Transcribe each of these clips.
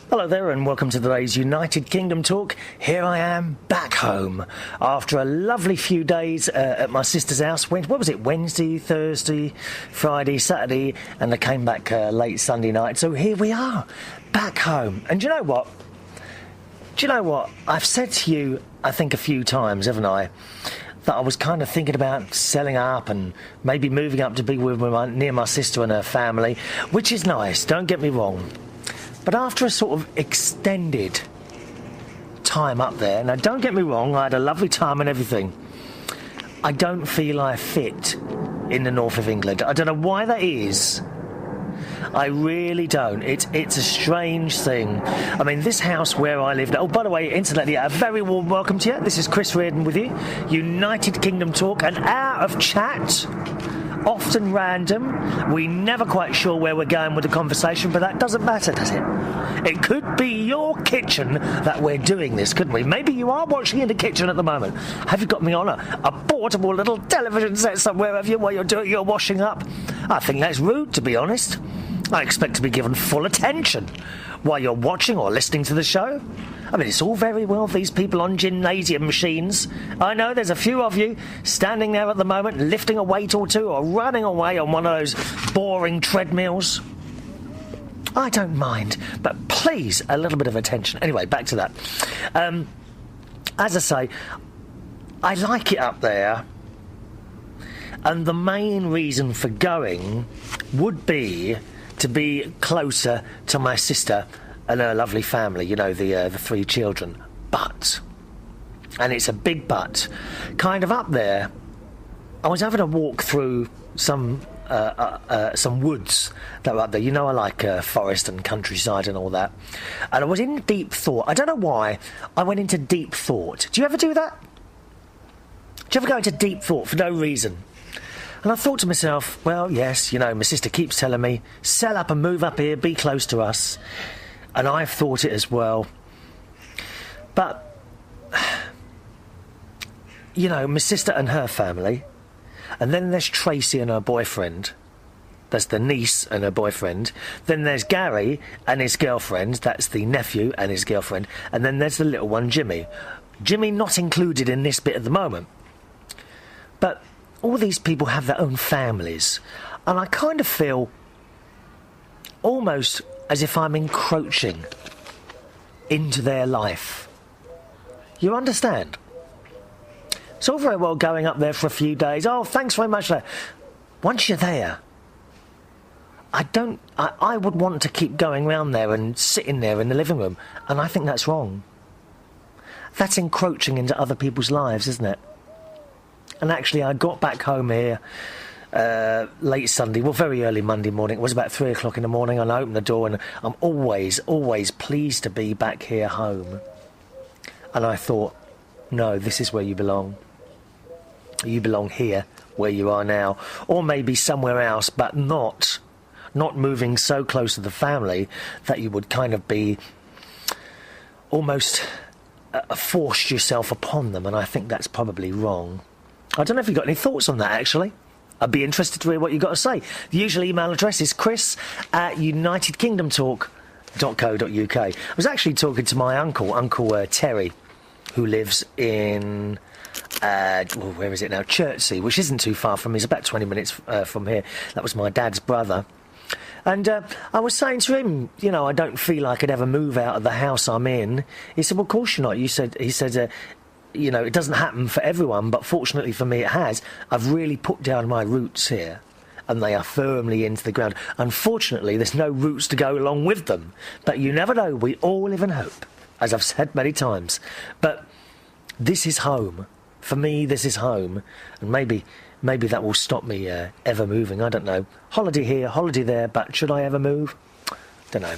Hello there and welcome to today's United Kingdom talk. Here I am, back home, after a lovely few days at my sister's house. What was it, Wednesday, Thursday, Friday, Saturday, and I came back late Sunday night. So here we are, back home. And do you know what? I've said to you, I think a few times, haven't I, that I was kind of thinking about selling up and maybe moving up to be near my sister and her family, which is nice, don't get me wrong. But after a sort of extended time up there, now don't get me wrong, I had a lovely time and everything, I don't feel I fit in the north of England. I don't know why that is. I really don't. It's a strange thing. I mean, this house where I lived... Oh, by the way, incidentally, a very warm welcome to you. This is Chris Reardon with you. United Kingdom Talk, an hour of chat. Often random. We're never quite sure where we're going with the conversation, but that doesn't matter, does it? It could be your kitchen that we're doing this, couldn't we? Maybe you are watching in the kitchen at the moment. Have you got me on a portable little television set somewhere, have you, while you're doing your washing up? I think that's rude, to be honest. I expect to be given full attention while you're watching or listening to the show. I mean, it's all very well, these people on gymnasium machines. I know there's a few of you standing there at the moment, lifting a weight or two or running away on one of those boring treadmills. I don't mind, but please, a little bit of attention. Anyway, back to that. As I say, I like it up there, and the main reason for going would be to be closer to my sister and her lovely family, you know, the three children. But, and it's a big but, kind of up there, I was having a walk through some woods that were up there. You know, I like forest and countryside and all that. And I was in deep thought. I don't know why I went into deep thought. Do you ever do that? Do you ever go into deep thought for no reason? And I thought to myself, well, yes, you know, my sister keeps telling me, sell up and move up here, be close to us. And I've thought it as well. But, you know, my sister and her family, and then there's Tracy and her boyfriend. That's the niece and her boyfriend. Then there's Gary and his girlfriend. That's the nephew and his girlfriend. And then there's the little one, Jimmy. Jimmy not included in this bit at the moment. But all these people have their own families, and I kind of feel almost as if I'm encroaching into their life. You understand? It's all very well going up there for a few days. Oh, thanks very much. Once you're there, I would want to keep going round there and sitting there in the living room, and I think that's wrong. That's encroaching into other people's lives, isn't it? And actually, I got back home here late Sunday, well, very early Monday morning. It was about 3 o'clock in the morning, and I opened the door, and I'm always, always pleased to be back here home. And I thought, no, this is where you belong. You belong here, where you are now. Or maybe somewhere else, but not moving so close to the family that you would kind of be almost forced yourself upon them, and I think that's probably wrong. I don't know if you've got any thoughts on that, actually. I'd be interested to hear what you've got to say. The usual email address is chris@unitedkingdomtalk.co.uk. I was actually talking to my Uncle Terry, who lives in, where is it now? Chertsey, which isn't too far from me. It's about 20 minutes from here. That was my dad's brother. And I was saying to him, you know, I don't feel I could ever move out of the house I'm in. He said, well, of course you're not. He said, you know, it doesn't happen for everyone, but fortunately for me it has. I've really put down my roots here, and they are firmly into the ground. Unfortunately, there's no roots to go along with them. But you never know, we all live in hope, as I've said many times. But this is home. For me, this is home. And maybe that will stop me ever moving, I don't know. Holiday here, holiday there, but should I ever move? Don't know.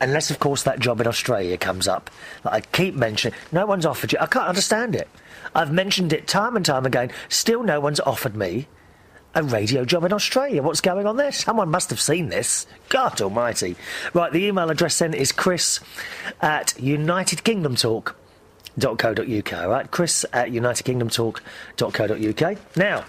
Unless, of course, that job in Australia comes up that I keep mentioning. No one's offered you. I can't understand it. I've mentioned it time and time again. Still no one's offered me a radio job in Australia. What's going on there? Someone must have seen this. God almighty. Right, the email address then is chris@unitedkingdomtalk.co.uk. All right, chris@unitedkingdomtalk.co.uk. Now,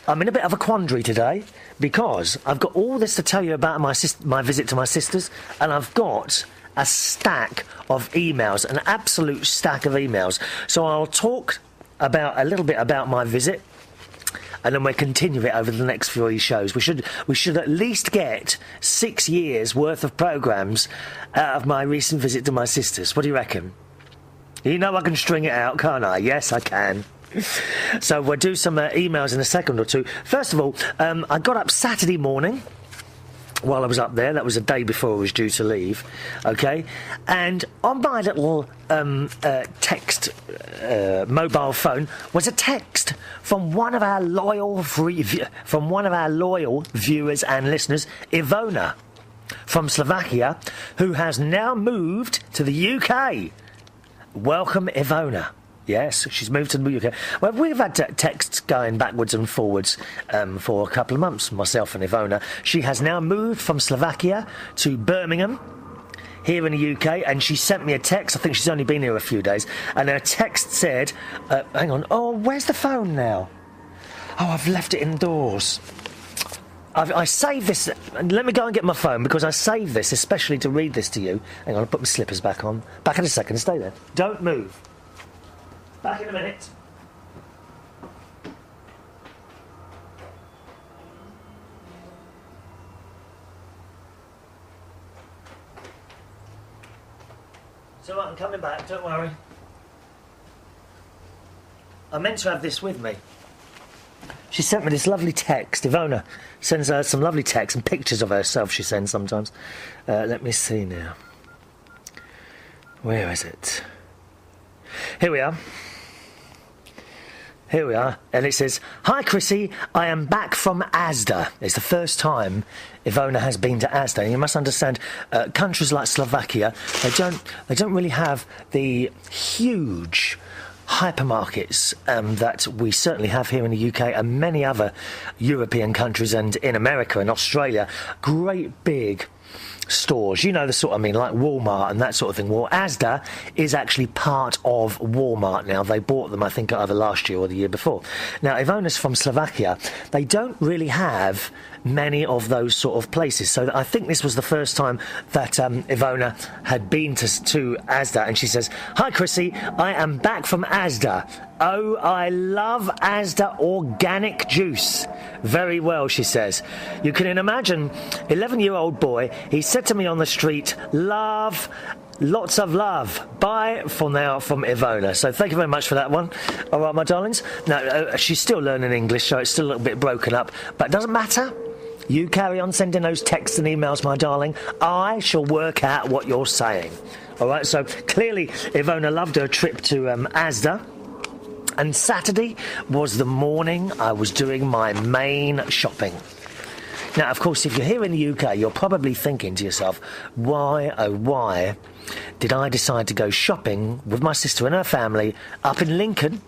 I'm in a bit of a quandary today because I've got all this to tell you about my visit to my sisters, and I've got a stack of emails, an absolute stack of emails. So I'll talk about a little bit about my visit, and then we'll continue it over the next 3 shows. We should at least get 6 years worth of programmes out of my recent visit to my sisters. What do you reckon? You know I can string it out, can't I? Yes, I can. So we'll do some emails in a second or two. First of all, I got up Saturday morning while I was up there. That was the day before I was due to leave, okay? And on my little text mobile phone was a text from one of our loyal viewers and listeners, Ivona, from Slovakia, who has now moved to the UK. Welcome, Ivona. Yes, she's moved to the UK. Well, we've had texts going backwards and forwards for a couple of months, myself and Ivona. She has now moved from Slovakia to Birmingham, here in the UK, and she sent me a text. I think she's only been here a few days. And her text said, hang on, oh, where's the phone now? Oh, I've left it indoors. I saved this. Let me go and get my phone, because I saved this especially to read this to you. Hang on, I'll put my slippers back on. Back in a second, stay there. Don't move. Back in a minute. So I'm coming back, don't worry. I meant to have this with me. She sent me this lovely text. Ivona sends her some lovely texts and pictures of herself she sends sometimes. Let me see now. Where is it? Here we are. Here we are, and it says, "Hi Chrissy, I am back from Asda." It's the first time Ivona has been to Asda. And you must understand, countries like Slovakia, they don't really have the huge hypermarkets that we certainly have here in the UK and many other European countries, and in America and Australia. Great big stores, you know the sort I mean, like Walmart and that sort of thing. Well, Asda is actually part of Walmart now. They bought them, I think, either last year or the year before. Now, Ivona's from Slovakia. They don't really have many of those sort of places. So I think this was the first time that Ivona had been to Asda, and she says, "Hi Chrissy, I am back from Asda. Oh, I love Asda organic juice. Very well," she says. You can imagine, 11-year-old boy, he said to me on the street, "Love, lots of love. Bye for now," from Ivona. So thank you very much for that one. All right, my darlings. Now, she's still learning English, so it's still a little bit broken up, but it doesn't matter. You carry on sending those texts and emails, my darling. I shall work out what you're saying. All right, so clearly Ivona loved her trip to Asda. And Saturday was the morning I was doing my main shopping. Now, of course, if you're here in the UK, you're probably thinking to yourself, why, oh why, did I decide to go shopping with my sister and her family up in Lincoln,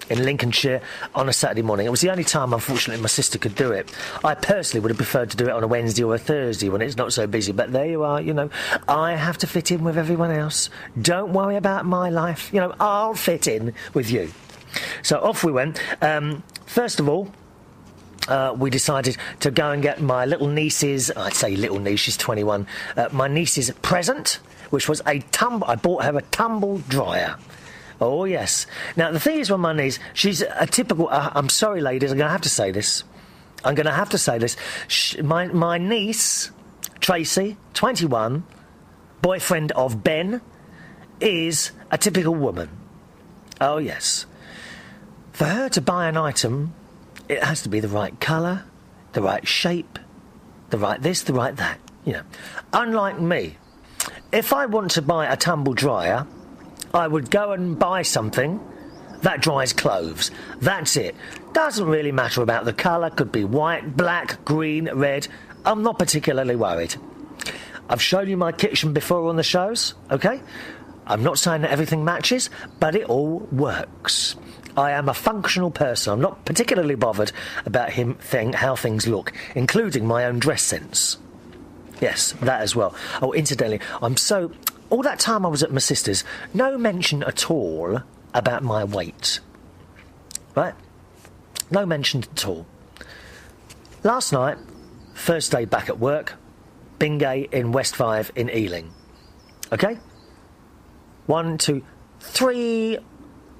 in Lincolnshire, on a Saturday morning? It was the only time, unfortunately, my sister could do it. I personally would have preferred to do it on a Wednesday or a Thursday when it's not so busy, but there you are, you know, I have to fit in with everyone else. Don't worry about my life, you know, I'll fit in with you. So off we went. First of all, we decided to go and get my little niece's, I'd say little niece, she's 21, my niece's present, which was I bought her a tumble dryer. Oh, yes. Now, the thing is with my niece, she's a typical... I'm sorry, ladies, I'm going to have to say this. My niece, Tracy, 21, boyfriend of Ben, is a typical woman. Oh, yes. For her to buy an item, it has to be the right colour, the right shape, the right this, the right that, you know. Unlike me, if I want to buy a tumble dryer, I would go and buy something that dries clothes. That's it. Doesn't really matter about the colour. Could be white, black, green, red. I'm not particularly worried. I've shown you my kitchen before on the shows, okay? I'm not saying that everything matches, but it all works. I am a functional person. I'm not particularly bothered about how things look, including my own dress sense. Yes, that as well. Oh, incidentally, all that time I was at my sister's, no mention at all about my weight. Right? No mention at all. Last night, first day back at work, Bingay in West 5 in Ealing. Okay? 1, 2, 3,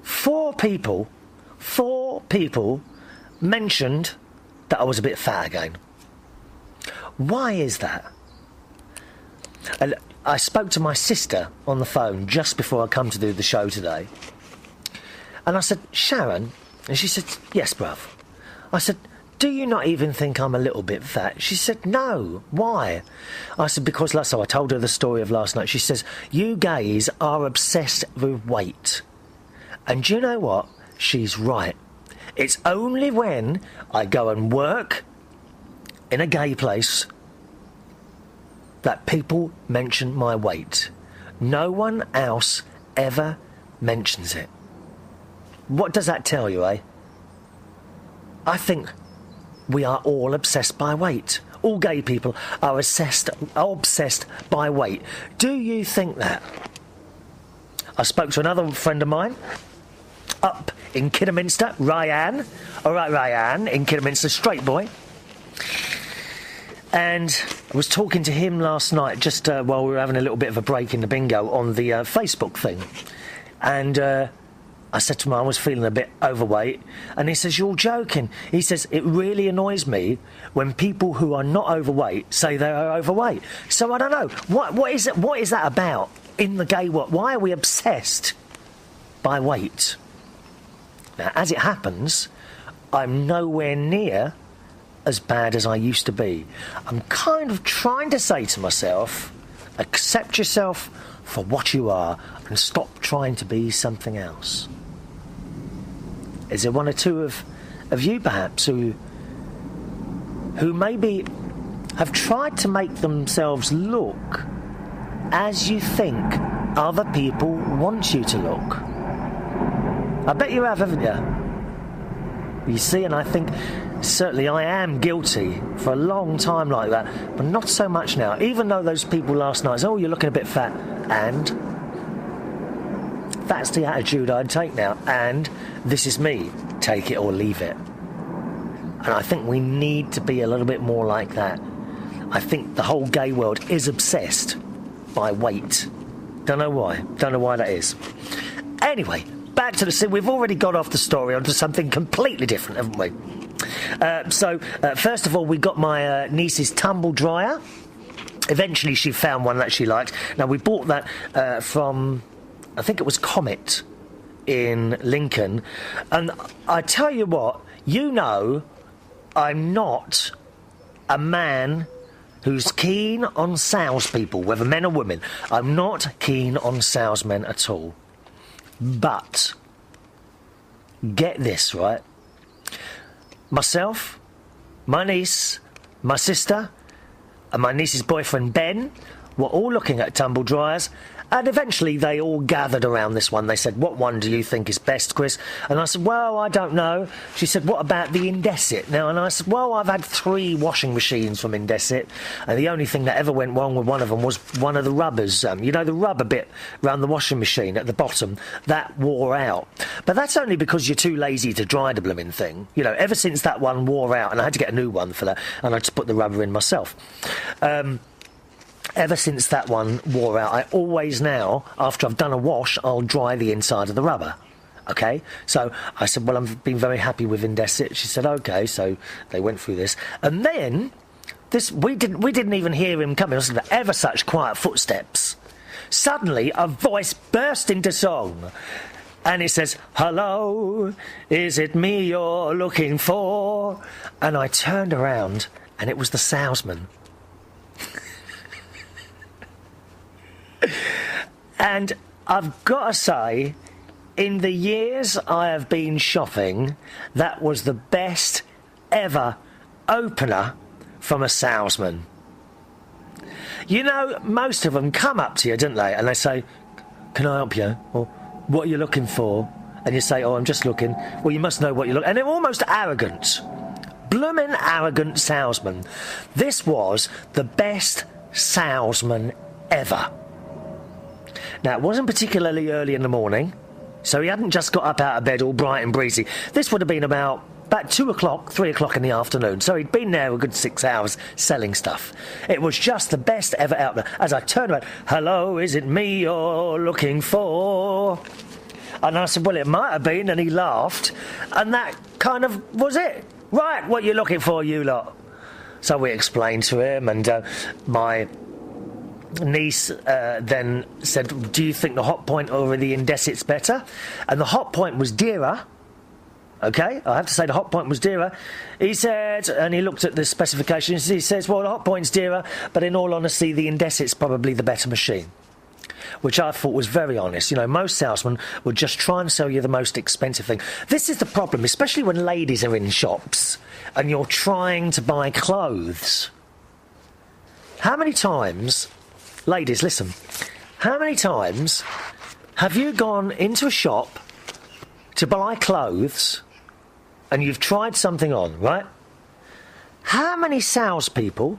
4 people mentioned that I was a bit fat again. Why is that? And I spoke to my sister on the phone just before I come to do the show today. And I said, Sharon? And she said, yes, bruv. I said, do you not even think I'm a little bit fat? She said, no. Why? I said, because, so I told her the story of last night. She says, you gays are obsessed with weight. And do you know what? She's right. It's only when I go and work in a gay place that people mention my weight. No one else ever mentions it. What does that tell you, eh? I think we are all obsessed by weight. All gay people are obsessed by weight. Do you think that? I spoke to another friend of mine up in Kidderminster, Ryan. All right, Ryan, in Kidderminster, straight boy. And I was talking to him last night, just while we were having a little bit of a break in the bingo on the Facebook thing. And I said to him I was feeling a bit overweight. And he says, you're joking. He says, it really annoys me when people who are not overweight say they are overweight. So I don't know. What is that about in the gay world? Why are we obsessed by weight? Now, as it happens, I'm nowhere near as bad as I used to be. I'm kind of trying to say to myself, accept yourself for what you are and stop trying to be something else. Is there one or two of you perhaps who maybe have tried to make themselves look as you think other people want you to look? I bet you have, haven't you? You see, and I think certainly I am guilty for a long time like that, but not so much now. Even though those people last night said, oh, you're looking a bit fat, and that's the attitude I'd take now, and this is me, take it or leave it. And I think we need to be a little bit more like that. I think the whole gay world is obsessed by weight. Don't know why that is. Anyway, back to the scene. We've already got off the story onto something completely different, haven't we? So, first of all, we got my niece's tumble dryer. Eventually, she found one that she liked. Now, we bought that from, I think it was Comet in Lincoln. And I tell you what, you know, I'm not a man who's keen on salespeople, whether men or women. I'm not keen on salesmen at all. But, get this, right? Myself, my niece, my sister, and my niece's boyfriend Ben were all looking at tumble dryers, and eventually they all gathered around this one. They said, what one do you think is best, Chris? And I said, well, I don't know. She said, what about the Indesit? Now, and I said, well, I've had 3 washing machines from Indesit, and the only thing that ever went wrong with one of them was one of the rubbers. You know, the rubber bit around the washing machine at the bottom, that wore out. But that's only because you're too lazy to dry the blooming thing. You know, ever since that one wore out, and I had to get a new one for that, and I just put the rubber in myself. Ever since that one wore out, I always now, after I've done a wash, I'll dry the inside of the rubber. Okay? So I said, well, I've been very happy with Indesit. She said, okay, so they went through this. And then, we didn't even hear him coming. It was ever such quiet footsteps. Suddenly, a voice burst into song. And it says, hello, is it me you're looking for? And I turned around, and it was the salesman. And I've got to say, in the years I have been shopping, that was the best ever opener from a salesman. You know, most of them come up to you, don't they? And they say, can I help you? Or, what are you looking for? And you say, oh, I'm just looking. Well, you must know what you're looking for. And they're almost arrogant. Bloomin' arrogant salesman. This was the best salesman ever. Now, it wasn't particularly early in the morning, so he hadn't just got up out of bed all bright and breezy. This would have been about about 2 o'clock, 3 o'clock in the afternoon. So he'd been there a good 6 hours selling stuff. It was just the best ever out there. As I turned around, hello, is it me you're looking for? And I said, well, it might have been, and he laughed. And that kind of was it. Right, what you looking for, you lot? So we explained to him, and my niece then said, do you think the Hot Point over the Indesit's better? And the Hot Point was dearer. OK, I have to say the Hot Point was dearer. He said, and he looked at the specifications, he says, well, the Hot Point's dearer, but in all honesty, the Indesit's probably the better machine. Which I thought was very honest. You know, most salesmen would just try and sell you the most expensive thing. This is the problem, especially when ladies are in shops and you're trying to buy clothes. How many times, ladies, listen, how many times have you gone into a shop to buy clothes and you've tried something on, right? How many salespeople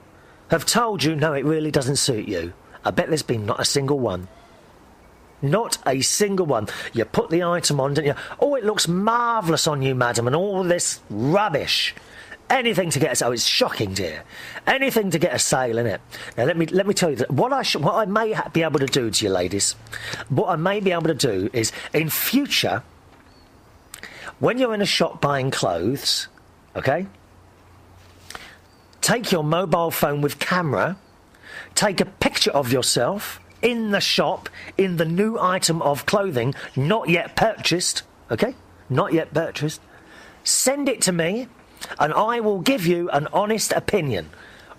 have told you, no, it really doesn't suit you? I bet there's been not a single one. Not a single one. You put the item on, don't you? Oh, it looks marvellous on you, madam, and all this rubbish. Anything to get a sale. Oh, it's shocking, dear. Anything to get a sale, innit? Now, let me tell you that what I may be able to do to you, ladies, what I may be able to do is, in future, when you're in a shop buying clothes, OK, take your mobile phone with camera, take a picture of yourself in the shop, in the new item of clothing, not yet purchased, OK? Not yet purchased. Send it to me, and I will give you an honest opinion.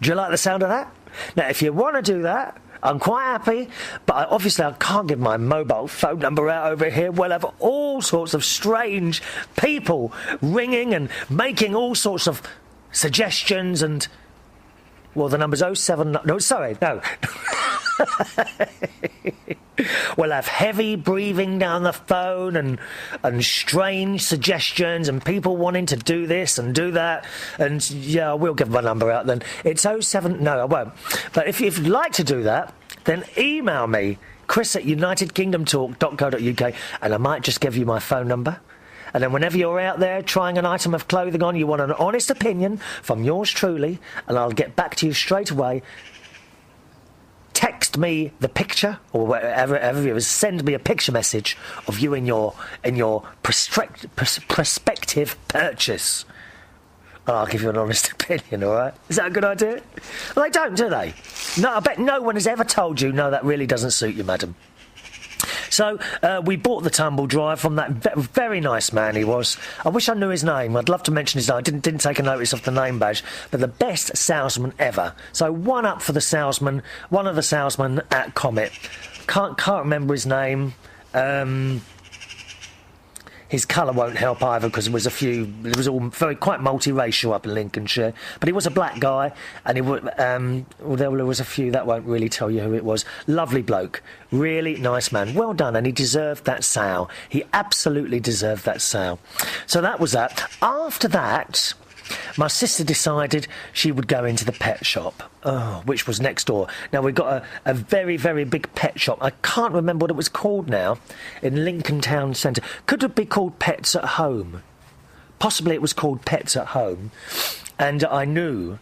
Do you like the sound of that? Now, if you want to do that, I'm quite happy, but obviously I can't give my mobile phone number out over here. We'll have all sorts of strange people ringing and making all sorts of suggestions and... Well, the number's 07... No, sorry, no. We'll have heavy breathing down the phone and strange suggestions and people wanting to do this and do that. And, yeah, I will give my number out then. It's 07... No, I won't. But if you'd like to do that, then email me, chris@unitedkingdomtalk.co.uk, and I might just give you my phone number. And then whenever you're out there trying an item of clothing on, you want an honest opinion from yours truly, and I'll get back to you straight away. Text me the picture, or whatever you send me a picture message of you in your prospective purchase. And I'll give you an honest opinion, all right? Is that a good idea? Well, they don't, do they? No, I bet no one has ever told you, no, that really doesn't suit you, madam. So we bought the tumble dryer from that very nice man he was. I wish I knew his name. I'd love to mention his name. I didn't take a notice of the name badge. But the best salesman ever. So one up for the salesman, one of the salesmen at Comet. Can't remember his name. His colour won't help either because it was all quite multiracial up in Lincolnshire. But he was a black guy, and there was a few that won't really tell you who it was. Lovely bloke, really nice man, well done, and he deserved that sale. He absolutely deserved that sale. So that was that. After that, my sister decided she would go into the pet shop, which was next door. Now, we've got a very, very big pet shop. I can't remember what it was called now, in Lincoln Town Centre. Could it be called Pets at Home? Possibly it was called Pets at Home. And I knew,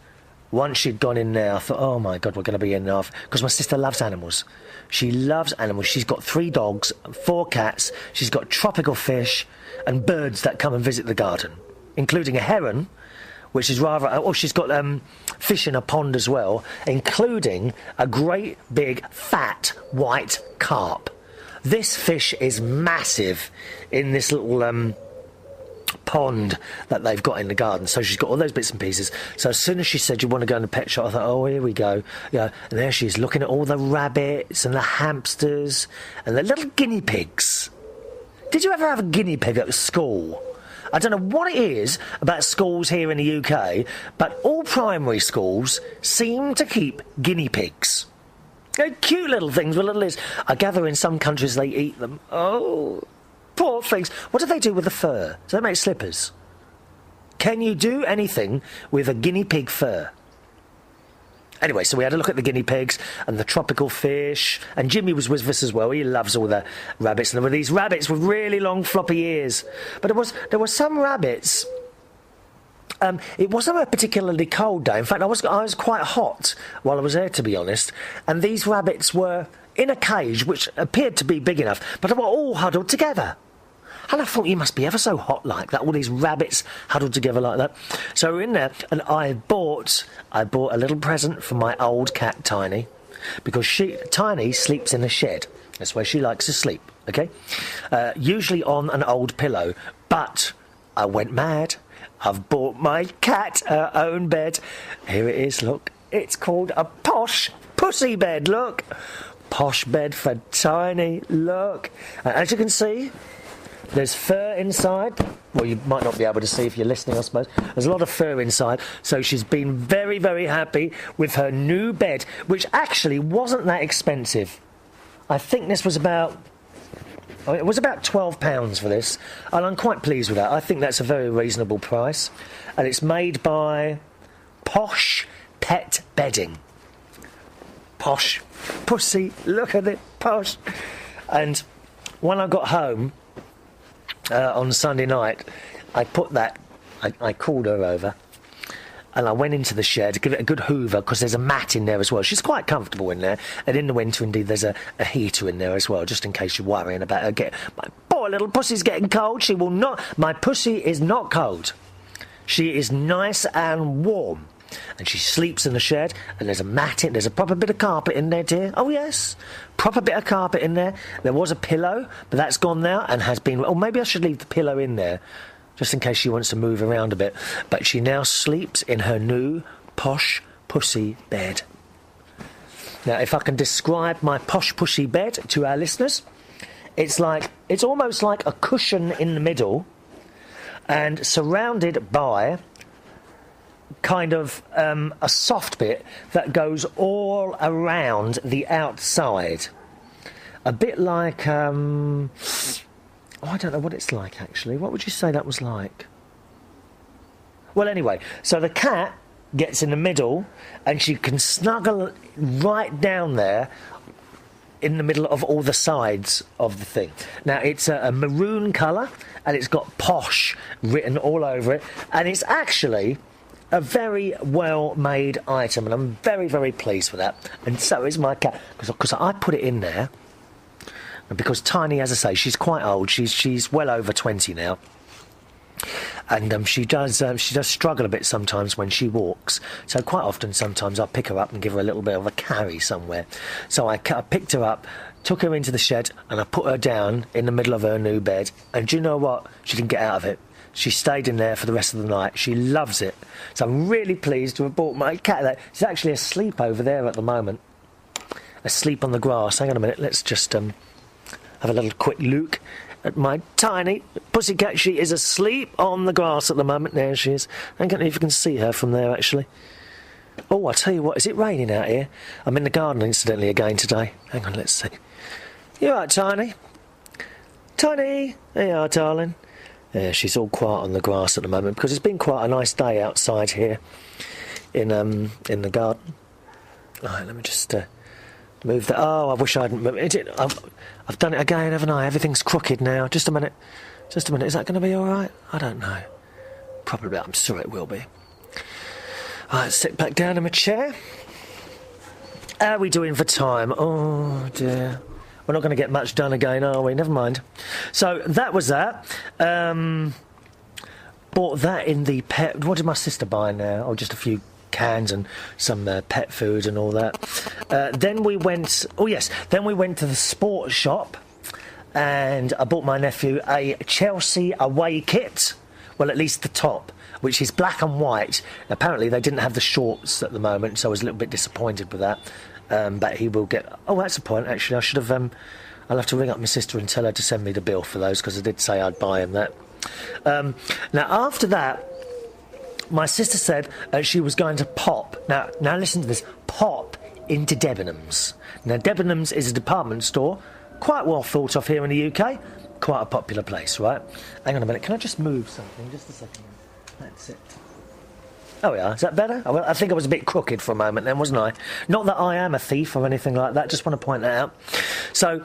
once she'd gone in there, I thought, oh, my God, we're going to be in now. Because my sister loves animals. She loves animals. She's got 3 dogs, 4 cats. She's got tropical fish and birds that come and visit the garden, including a heron, which is rather... Oh, she's got fish in a pond as well, including a great big fat white carp. This fish is massive in this little pond that they've got in the garden. So she's got all those bits and pieces. So as soon as she said, you want to go in the pet shop, I thought, oh, here we go. Yeah, and there she is, looking at all the rabbits and the hamsters and the little guinea pigs. Did you ever have a guinea pig at school? I don't know what it is about schools here in the UK, but all primary schools seem to keep guinea pigs. They're cute little things with little ears. I gather in some countries they eat them. Oh, poor things. What do they do with the fur? Do they make slippers? Can you do anything with a guinea pig fur? Anyway, so we had a look at the guinea pigs and the tropical fish, and Jimmy was with us as well. He loves all the rabbits, and there were these rabbits with really long floppy ears. But there were some rabbits It wasn't a particularly cold day. In fact, I was quite hot while I was there, to be honest. And these rabbits were in a cage which appeared to be big enough, but they were all huddled together. And I thought, you must be ever so hot like that, all these rabbits huddled together like that. So we're in there, and I bought a little present for my old cat, Tiny, because Tiny sleeps in a shed. That's where she likes to sleep, okay? Usually on an old pillow, but I went mad. I've bought my cat her own bed. Here it is, look. It's called a posh pussy bed, look. Posh bed for Tiny, look. And as you can see, there's fur inside. Well, you might not be able to see if you're listening, I suppose. There's a lot of fur inside. So she's been very, very happy with her new bed, which actually wasn't that expensive. I think this was about... it was about £12 for this, and I'm quite pleased with that. I think that's a very reasonable price. And it's made by Posh Pet Bedding. Posh pussy, look at it, posh. And when I got home on Sunday night, I called her over, and I went into the shed to give it a good hoover, because there's a mat in there as well. She's quite comfortable in there, and in the winter, indeed, there's a heater in there as well, just in case you're worrying about her. My poor little pussy's getting cold. She will not... My pussy is not cold. She is nice and warm. And she sleeps in the shed, and there's a mat in, there's a proper bit of carpet in there, dear. Oh, yes. Proper bit of carpet in there. There was a pillow, but that's gone now and has been... Oh, maybe I should leave the pillow in there, just in case she wants to move around a bit. But she now sleeps in her new posh pussy bed. Now, if I can describe my posh pussy bed to our listeners, it's almost like a cushion in the middle, and surrounded by kind of a soft bit that goes all around the outside. A bit like... oh, I don't know what it's like, actually. What would you say that was like? Well, anyway, so the cat gets in the middle, and she can snuggle right down there in the middle of all the sides of the thing. Now, it's a maroon colour, and it's got posh written all over it, and it's actually a very well-made item, and I'm very, very pleased with that. And so is my cat, because I put it in there, because Tiny, as I say, she's quite old. She's well over 20 now, and she does struggle a bit sometimes when she walks. So quite often, sometimes I pick her up and give her a little bit of a carry somewhere. So I picked her up, took her into the shed, and I put her down in the middle of her new bed. And do you know what? She didn't get out of it. She stayed in there for the rest of the night. She loves it. So I'm really pleased to have bought my cat that. She's actually asleep over there at the moment. Asleep on the grass. Hang on a minute. Let's just have a little quick look at my tiny pussycat. She is asleep on the grass at the moment. There she is. I don't know if you can see her from there, actually. Oh, I tell you what. Is it raining out here? I'm in the garden, incidentally, again today. Hang on, let's see. You all right, Tiny? Tiny! There you are, darling. Yeah, she's all quiet on the grass at the moment, because it's been quite a nice day outside here in the garden. All right, let me just move that. Oh, I wish I hadn't moved it. I've done it again, haven't I? Everything's crooked now. Just a minute. Just a minute. Is that going to be all right? I don't know. Probably. I'm sure it will be. All right, sit back down in my chair. How are we doing for time? Oh, dear. We're not going to get much done again, are we? Never mind. So, that was that. Bought that in the pet... What did my sister buy now? Oh, just a few cans and some pet food and all that. Then we went... Oh, yes. Then we went to the sports shop, and I bought my nephew a Chelsea away kit. Well, at least the top, which is black and white. Apparently, they didn't have the shorts at the moment, so I was a little bit disappointed with that. But he will get... Oh, that's a point, actually. I should have... I'll have to ring up my sister and tell her to send me the bill for those, because I did say I'd buy him that. Now, after that, my sister said she was going to pop... Now, listen to this. Pop into Debenhams. Now, Debenhams is a department store, quite well thought of here in the UK. Quite a popular place, right? Hang on a minute. Can I just move something? Just a second. That's it. Oh, yeah. Is that better? I think I was a bit crooked for a moment then, wasn't I? Not that I am a thief or anything like that, just want to point that out. So,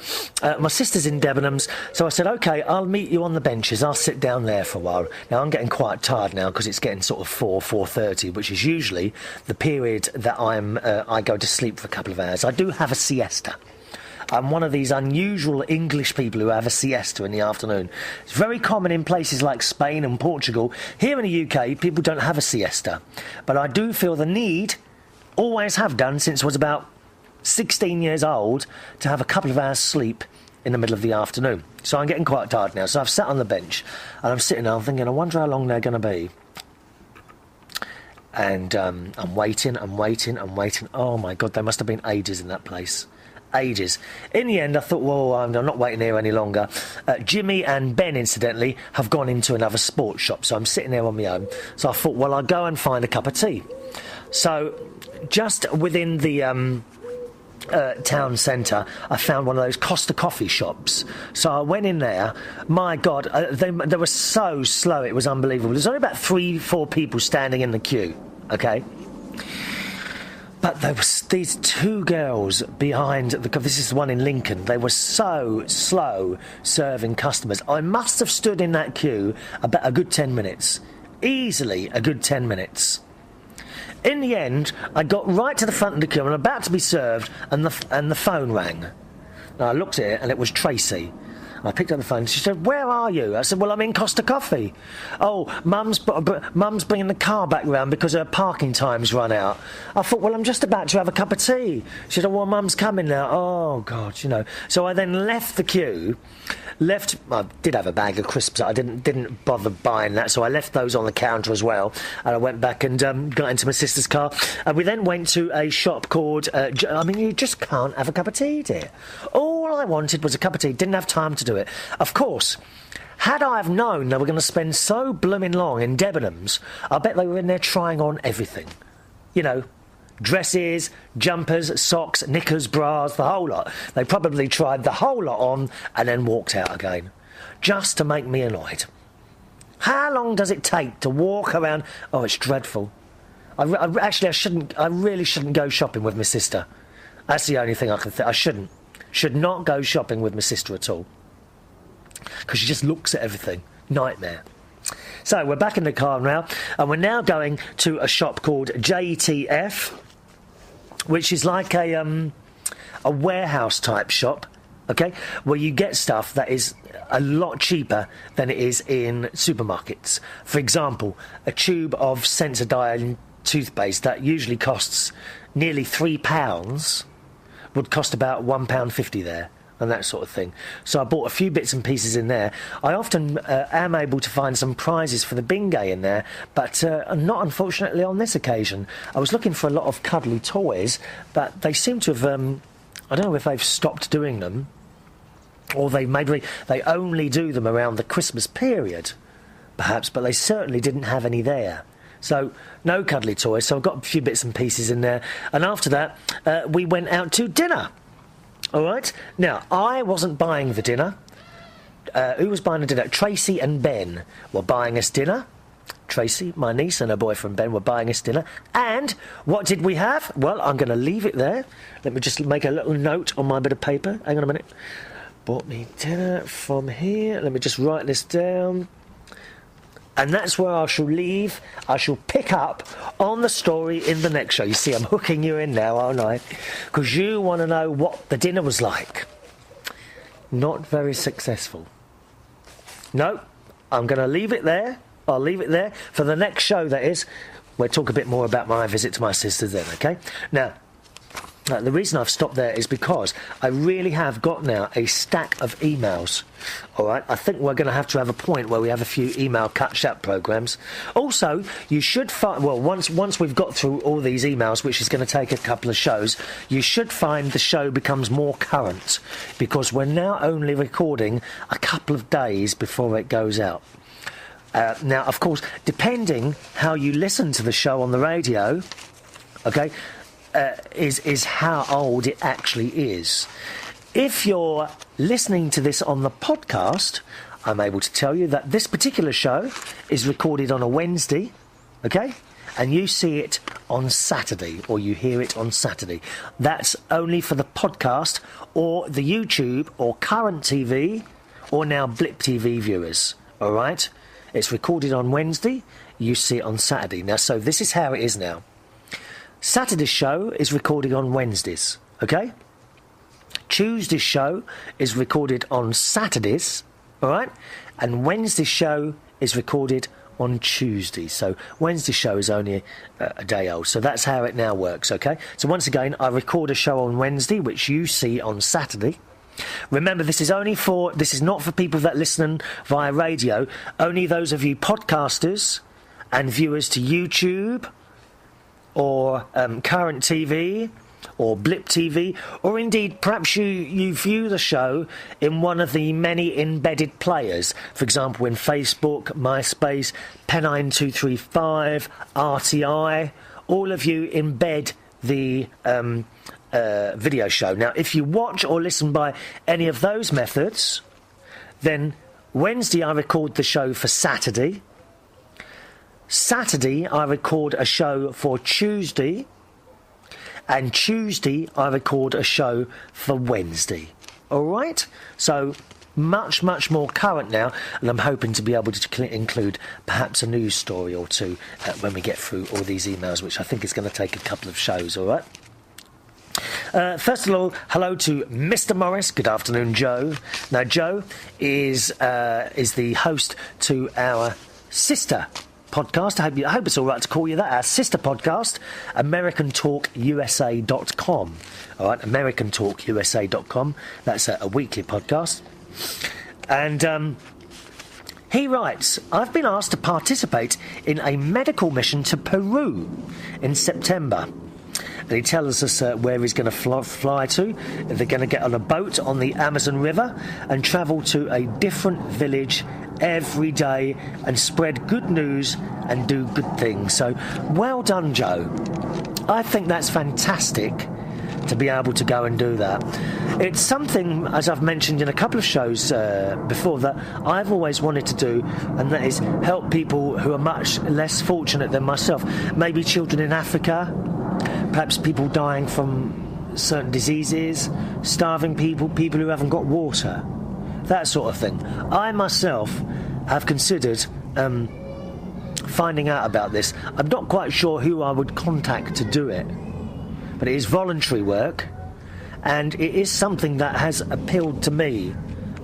my sister's in Debenhams, so I said, OK, I'll meet you on the benches. I'll sit down there for a while. Now, I'm getting quite tired now because it's getting sort of 4:30, which is usually the period that I go to sleep for a couple of hours. I do have a siesta. I'm one of these unusual English people who have a siesta in the afternoon. It's very common in places like Spain and Portugal. Here in the UK, people don't have a siesta. But I do feel the need, always have done since I was about 16 years old, to have a couple of hours sleep in the middle of the afternoon. So I'm getting quite tired now. So I've sat on the bench and I'm sitting there thinking, I wonder how long they're going to be. And I'm waiting. Oh, my God, there must have been ages in that place. Ages. In the end, I thought, well, I'm not waiting here any longer. Jimmy and Ben, incidentally, have gone into another sports shop, so I'm sitting there on my own. So I thought, well, I'll go and find a cup of tea. So just within the town centre, I found one of those Costa coffee shops. So I went in there. My God, they were so slow, it was unbelievable. There's only about 3-4 people standing in the queue, OK? But there was these two girls behind this is the one in Lincoln. They were so slow serving customers. I must have stood in that queue about a good 10 minutes. Easily a good 10 minutes. In the end, I got right to the front of the queue and I'm about to be served and the phone rang. And I looked at it and it was Tracy. I picked up the phone. She said, "Where are you?" I said, "Well, I'm in Costa Coffee." "Oh, Mum's bringing the car back round because her parking time's run out." I thought, well, I'm just about to have a cup of tea. She said, "Oh, well, Mum's coming now." Oh, God, you know. So I then left the queue. I did have a bag of crisps. I didn't bother buying that, so I left those on the counter as well. And I went back and got into my sister's car. And we then went to a shop called... you just can't have a cup of tea, dear. All I wanted was a cup of tea. Didn't have time to do it. Of course, had I have known they were going to spend so blooming long in Debenhams, I bet they were in there trying on everything. You know, dresses, jumpers, socks, knickers, bras, the whole lot. They probably tried the whole lot on and then walked out again, just to make me annoyed. How long does it take to walk around? Oh, it's dreadful. I really shouldn't go shopping with my sister. That's the only thing I can think. I should not go shopping with my sister at all, because she just looks at everything. Nightmare. So we're back in the car now, and we're now going to a shop called JTF, which is like a warehouse type shop, okay, where you get stuff that is a lot cheaper than it is in supermarkets. For example, a tube of Sensodyne toothpaste that usually costs nearly £3 would cost about £1.50 there. And that sort of thing. So I bought a few bits and pieces in there. I often am able to find some prizes for the Bingay in there, but not unfortunately on this occasion. I was looking for a lot of cuddly toys, but they seem to have, I don't know if they've stopped doing them, or they only do them around the Christmas period, perhaps, but they certainly didn't have any there. So, no cuddly toys, so I've got a few bits and pieces in there. And after that, we went out to dinner. All right? Now, I wasn't buying the dinner. Who was buying the dinner? Tracy and Ben were buying us dinner. Tracy, my niece, and her boyfriend Ben were buying us dinner. And what did we have? Well, I'm going to leave it there. Let me just make a little note on my bit of paper. Hang on a minute. Bought me dinner from here. Let me just write this down. And that's where I shall leave. I shall pick up on the story in the next show. You see, I'm hooking you in now, aren't I? Because you want to know what the dinner was like. Not very successful. No, I'm going to leave it there. I'll leave it there for the next show, that is. We'll talk a bit more about my visit to my sister then, OK? Now, the reason I've stopped there is because I really have got now a stack of emails. All right, I think we're going to have a point where we have a few email catch-up programmes. Also, you should find... Well, once we've got through all these emails, which is going to take a couple of shows, you should find the show becomes more current, because we're now only recording a couple of days before it goes out. Now, of course, depending how you listen to the show on the radio, OK... is how old it actually is. If you're listening to this on the podcast, I'm able to tell you that this particular show is recorded on a Wednesday, okay? and you see it on Saturday, or you hear it on Saturday. That's only for the podcast or the YouTube or current TV or now Blip TV viewers, all right? It's recorded on Wednesday, you see it on Saturday. Now, so this is how it is now. Saturday's show is recorded on Wednesdays, okay? Tuesday's show is recorded on Saturdays, all right? And Wednesday's show is recorded on Tuesday. So Wednesday's show is only a day old. So that's how it now works, okay? So once again, I record a show on Wednesday, which you see on Saturday. Remember, this is not for people that listen via radio. Only those of you podcasters and viewers to YouTube or current TV or Blip TV, or indeed perhaps you view the show in one of the many embedded players, for example in Facebook, MySpace, Pennine235, RTI. All of you embed the video show. Now, if you watch or listen by any of those methods, then Wednesday I record the show for Saturday. Saturday I record a show for Tuesday. And Tuesday I record a show for Wednesday. All right? So much, much more current now, and I'm hoping to be able to include perhaps a news story or two when we get through all these emails, which I think is going to take a couple of shows, all right? First of all, hello to Mr. Morris. Good afternoon, Joe. Now, Joe is the host to our sister podcast. I hope it's all right to call you that. Our sister podcast, AmericanTalkUSA.com. All right, AmericanTalkUSA.com. That's a weekly podcast. And he writes, I've been asked to participate in a medical mission to Peru in September. And he tells us where he's going to fly to. They're going to get on a boat on the Amazon River and travel to a different village every day and spread good news and do good things. So, well done, Joe. I think that's fantastic to be able to go and do that. It's something, as I've mentioned in a couple of shows before, that I've always wanted to do, and that is help people who are much less fortunate than myself. Maybe children in Africa, perhaps people dying from certain diseases, starving people, people who haven't got water, that sort of thing. I myself have considered finding out about this. I'm not quite sure who I would contact to do it, but it is voluntary work, and it is something that has appealed to me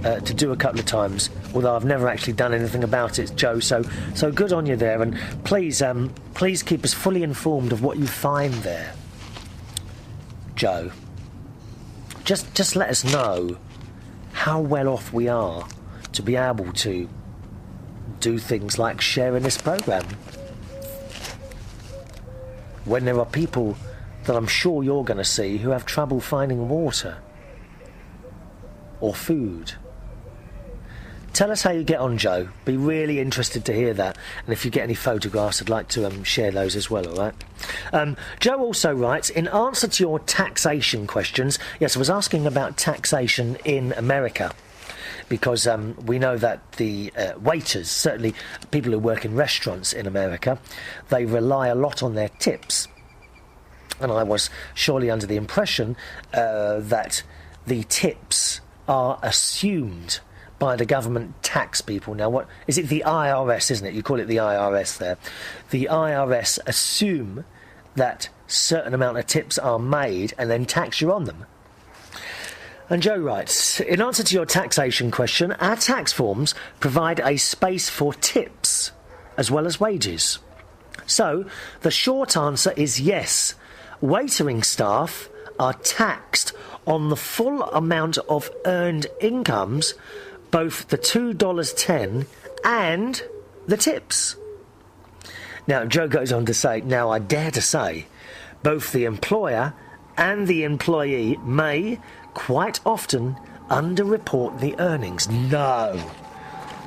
to do a couple of times, although I've never actually done anything about it, Joe. So good on you there, and please keep us fully informed of what you find there, Joe. Just let us know how well off we are to be able to do things like sharing this programme, when there are people that I'm sure you're going to see who have trouble finding water or food. Tell us how you get on, Joe. Be really interested to hear that. And if you get any photographs, I'd like to share those as well, all right? Joe also writes, in answer to your taxation questions, yes, I was asking about taxation in America, because we know that the waiters, certainly people who work in restaurants in America, they rely a lot on their tips. And I was surely under the impression that the tips are assumed by the government tax people. Now, what is it? The IRS, isn't it? You call it the IRS there. The IRS assume that certain amount of tips are made and then tax you on them. And Joe writes, in answer to your taxation question, our tax forms provide a space for tips as well as wages. So, the short answer is yes. Waitering staff are taxed on the full amount of earned incomes, both the $2.10 and the tips. Now, Joe goes on to say, now I dare to say, both the employer and the employee may quite often underreport the earnings. No,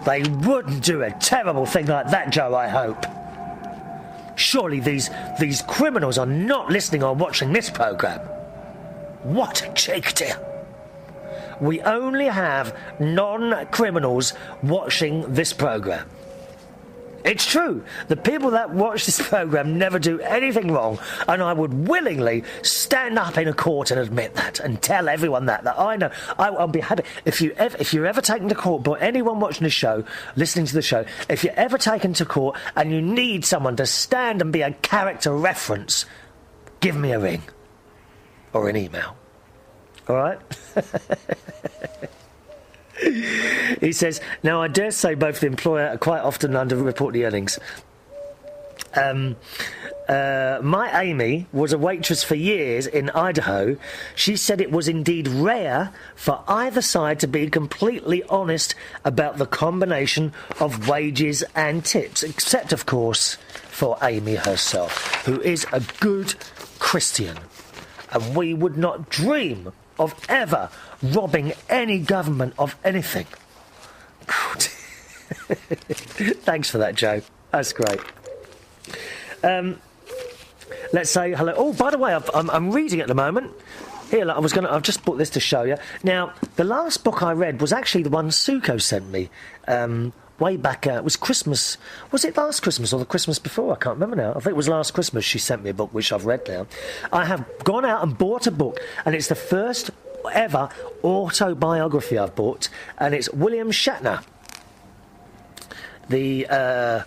they wouldn't do a terrible thing like that, Joe, I hope. Surely these criminals are not listening or watching this programme. What a cheek, dear. We only have non-criminals watching this programme. It's true. The people that watch this programme never do anything wrong, and I would willingly stand up in a court and admit that and tell everyone that I know. I'll be happy. If you're ever taken to court by anyone watching the show, listening to the show, if you're ever taken to court and you need someone to stand and be a character reference, give me a ring or an email. All right? He says, now I dare say both the employer are quite often underreport the earnings. My Amy was a waitress for years in Idaho. She said it was indeed rare for either side to be completely honest about the combination of wages and tips, except, of course, for Amy herself, who is a good Christian. And we would not dream of ever robbing any government of anything. Thanks for that, Joe. That's great. Let's say hello. Oh, by the way, I'm reading at the moment. Here, look, I've just bought this to show you. Now, the last book I read was actually the one Suko sent me. Way back, it was Christmas. Was it last Christmas or the Christmas before? I can't remember now. I think it was last Christmas she sent me a book, which I've read now. I have gone out and bought a book, and it's the first ever autobiography I've bought, and it's William Shatner, the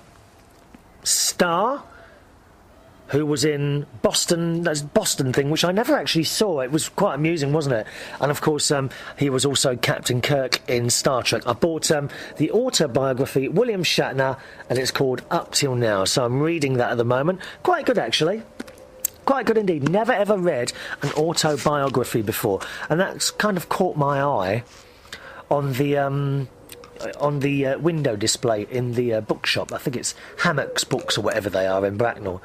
star who was in Boston, that's Boston thing, which I never actually saw. It was quite amusing, wasn't it? And, of course, he was also Captain Kirk in Star Trek. I bought the autobiography, William Shatner, and it's called Up Till Now. So I'm reading that at the moment. Quite good, actually. Quite good indeed. Never, ever read an autobiography before. And that's kind of caught my eye on the window display in the bookshop. I think it's Hammock's Books or whatever they are in Bracknell.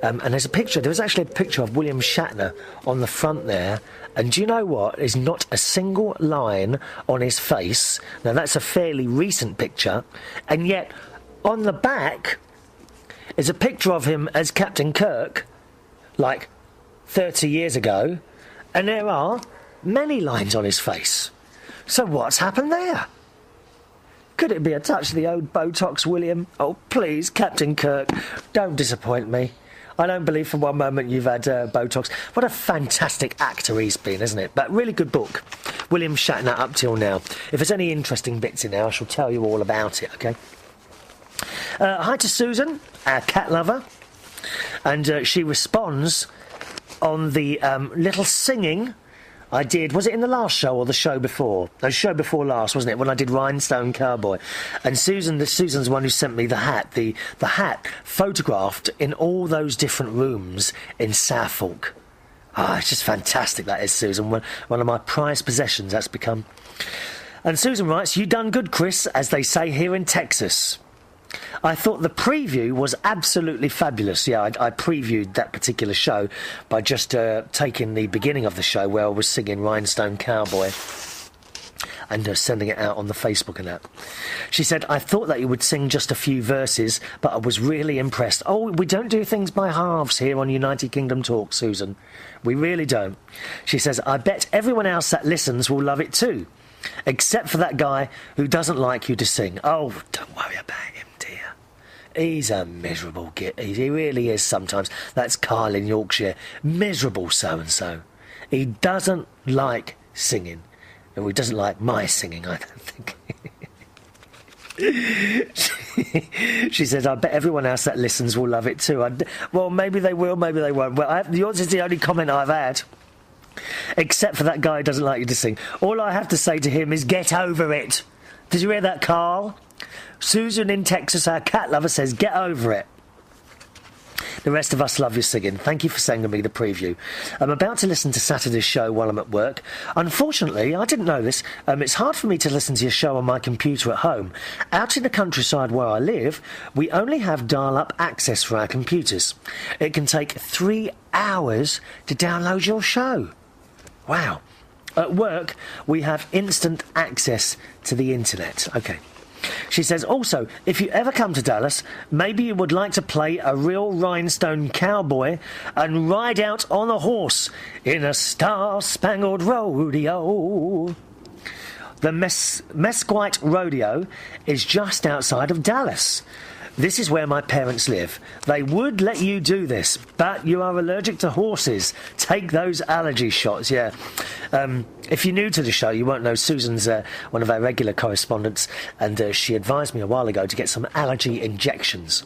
And there's a picture. There was actually a picture of William Shatner on the front there. And do you know what? There's not a single line on his face. Now, that's a fairly recent picture. And yet, on the back is a picture of him as Captain Kirk, like 30 years ago. And there are many lines on his face. So what's happened there? Could it be a touch of the old Botox, William? Oh, please, Captain Kirk, don't disappoint me. I don't believe for one moment you've had Botox. What a fantastic actor he's been, isn't it? But really good book. William Shatner, Up Till Now. If there's any interesting bits in there, I shall tell you all about it, OK? Hi to Susan, our cat lover. And she responds on the little singing I did. Was it in the last show or the show before? The show before last, wasn't it? When I did Rhinestone Cowboy. And Susan's the one who sent me the hat. The hat photographed in all those different rooms in Suffolk. Ah, it's just fantastic, that is, Susan. One of my prized possessions, that's become. And Susan writes, you done good, Chris, as they say here in Texas. I thought the preview was absolutely fabulous. Yeah, I previewed that particular show by just taking the beginning of the show where I was singing Rhinestone Cowboy and sending it out on the Facebook and that. She said, I thought that you would sing just a few verses, but I was really impressed. Oh, we don't do things by halves here on United Kingdom Talk, Susan. We really don't. She says, I bet everyone else that listens will love it too, except for that guy who doesn't like you to sing. Oh, don't worry about him, dear. He's a miserable git. He really is sometimes. That's Carl in Yorkshire. Miserable so-and-so. He doesn't like singing. No, he doesn't like my singing, I don't think. She says, I bet everyone else that listens will love it too. Well, maybe they will, maybe they won't. Well, yours is the only comment I've had. Except for that guy who doesn't like you to sing. All I have to say to him is get over it. Did you hear that, Carl? Susan in Texas, our cat lover, says get over it. The rest of us love your singing. Thank you for sending me the preview. I'm about to listen to Saturday's show while I'm at work. Unfortunately, I didn't know this, it's hard for me to listen to your show on my computer at home. Out in the countryside where I live, we only have dial-up access for our computers. It can take 3 hours to download your show. Wow. At work, we have instant access to the internet. OK. She says, also, if you ever come to Dallas, maybe you would like to play a real rhinestone cowboy and ride out on a horse in a star-spangled rodeo. The Mesquite Rodeo is just outside of Dallas. This is where my parents live. They would let you do this, but you are allergic to horses. Take those allergy shots, yeah. If you're new to the show, you won't know Susan's one of our regular correspondents, and she advised me a while ago to get some allergy injections.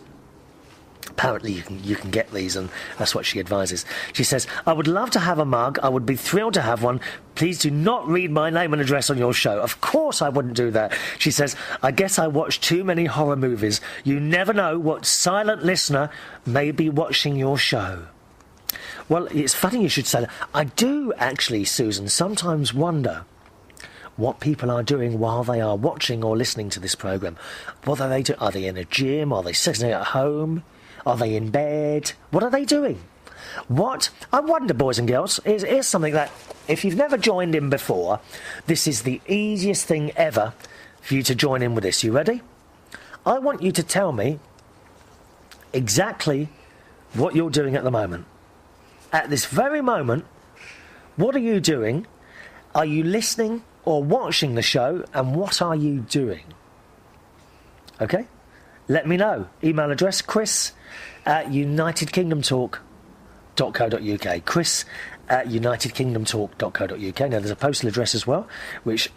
Apparently you can get these, and that's what she advises. She says, I would love to have a mug. I would be thrilled to have one. Please do not read my name and address on your show. Of course I wouldn't do that. She says, I guess I watch too many horror movies. You never know what silent listener may be watching your show. Well, it's funny you should say that. I do actually, Susan, sometimes wonder what people are doing while they are watching or listening to this programme. What are they doing? Are they in a gym? Are they sitting at home? Are they in bed? What are they doing? What I wonder, boys and girls, is something that, if you've never joined in before, this is the easiest thing ever for you to join in with this. You ready? I want you to tell me exactly what you're doing at the moment. At this very moment, what are you doing? Are you listening or watching the show? And what are you doing? Okay? Let me know. Email address, chris@unitedkingdomtalk.co.uk. chris@unitedkingdomtalk.co.uk. Now, there's a postal address as well, which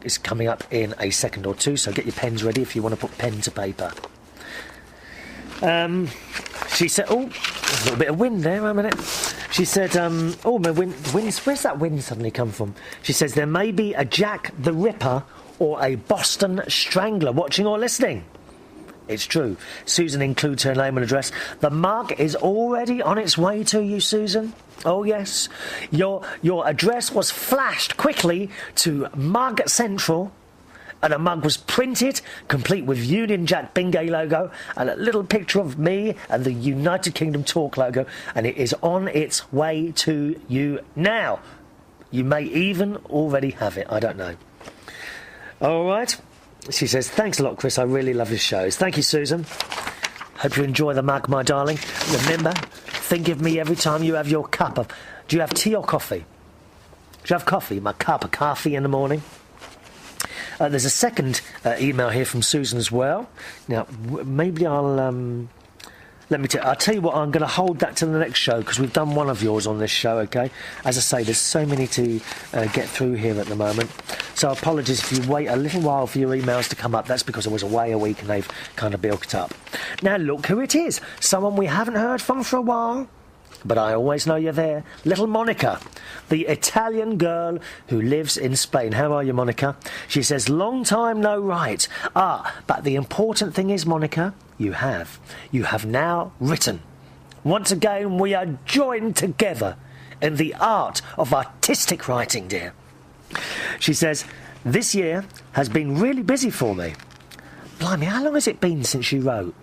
is coming up in a second or two, so get your pens ready if you want to put pen to paper. She said, oh, there's a little bit of wind there, a minute. She said, oh, my wind's, where's that wind suddenly come from? She says, there may be a Jack the Ripper or a Boston Strangler watching or listening. It's true. Susan includes her name and address. The mug is already on its way to you, Susan. Oh, yes. Your address was flashed quickly to Mug Central, and a mug was printed, complete with Union Jack Bingay logo and a little picture of me and the United Kingdom Talk logo, and it is on its way to you now. You may even already have it. I don't know. All right. She says, thanks a lot, Chris. I really love your shows. Thank you, Susan. Hope you enjoy the mug, my darling. Remember, think of me every time you have your cup of... Do you have tea or coffee? Do you have coffee? My cup of coffee in the morning. There's a second email here from Susan as well. Now, maybe I'll... I'll tell you what, I'm going to hold that to the next show, because we've done one of yours on this show, OK? As I say, there's so many to get through here at the moment. So apologies if you wait a little while for your emails to come up. That's because I was away a week and they've kind of built up. Now, look who it is. Someone we haven't heard from for a while, but I always know you're there. Little Monica, the Italian girl who lives in Spain. How are you, Monica? She says, long time no write. But the important thing is, Monica, you have now written. Once again, we are joined together in the art of artistic writing, dear. She says, this year has been really busy for me. Blimey, how long has it been since you wrote?